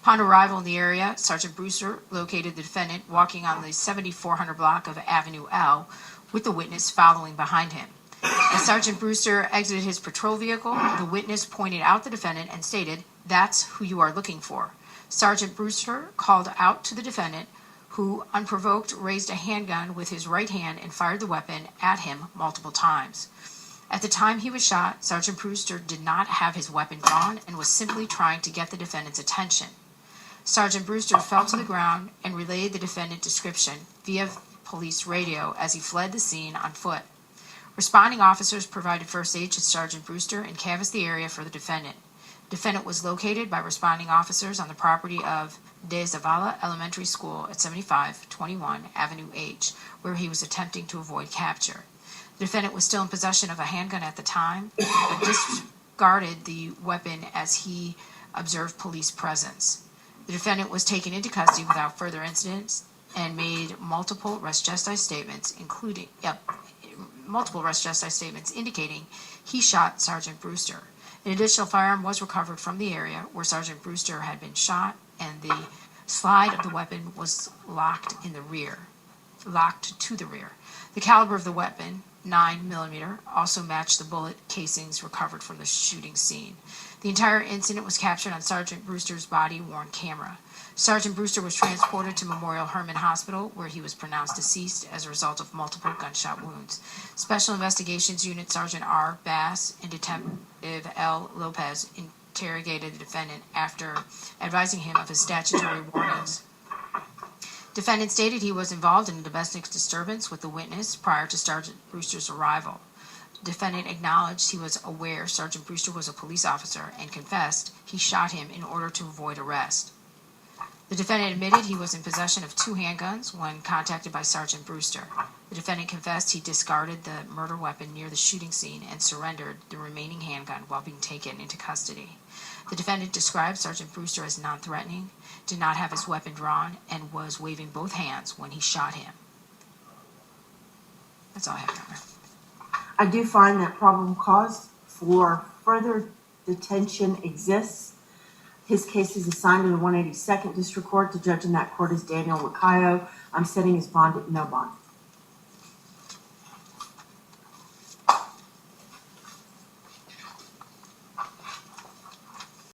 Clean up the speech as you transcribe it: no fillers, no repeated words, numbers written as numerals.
Upon arrival in the area, Sergeant Brewster located the defendant walking on the 7400 block of Avenue L, with the witness following behind him. As Sergeant Brewster exited his patrol vehicle, the witness pointed out the defendant and stated, "That's who you are looking for." Sergeant Brewster called out to the defendant, who, unprovoked, raised a handgun with his right hand and fired the weapon at him multiple times. At the time he was shot, Sergeant Brewster did not have his weapon drawn and was simply trying to get the defendant's attention. Sergeant Brewster fell to the ground and relayed the defendant's description via police radio as he fled the scene on foot. Responding officers provided first aid to Sergeant Brewster and canvassed the area for the defendant. The defendant was located by responding officers on the property of De Zavala Elementary School at 7521 Avenue H, where he was attempting to avoid capture. The defendant was still in possession of a handgun at the time, but discarded the weapon as he observed police presence. The defendant was taken into custody without further incidents and made multiple res gestae statements, indicating he shot Sergeant Brewster. An additional firearm was recovered from the area where Sergeant Brewster had been shot, and the slide of the weapon was locked to the rear. The caliber of the weapon, 9mm, also matched the bullet casings recovered from the shooting scene. The entire incident was captured on Sergeant Brewster's body-worn camera. Sergeant Brewster was transported to Memorial Hermann Hospital, where he was pronounced deceased as a result of multiple gunshot wounds. Special Investigations Unit Sergeant R. Bass and Detective L. Lopez interrogated the defendant after advising him of his statutory warnings. Defendant stated he was involved in a domestic disturbance with the witness prior to Sergeant Brewster's arrival. Defendant acknowledged he was aware Sergeant Brewster was a police officer and confessed he shot him in order to avoid arrest. The defendant admitted he was in possession of 2 handguns when contacted by Sergeant Brewster. The defendant confessed he discarded the murder weapon near the shooting scene and surrendered the remaining handgun while being taken into custody. The defendant described Sergeant Brewster as non-threatening, did not have his weapon drawn, and was waving both hands when he shot him. That's all I have, Your Honor. I do find that probable cause for further detention exists. His case is assigned to the 182nd District Court. The judge in that court is Daniel Lacayo. I'm setting his bond at no bond.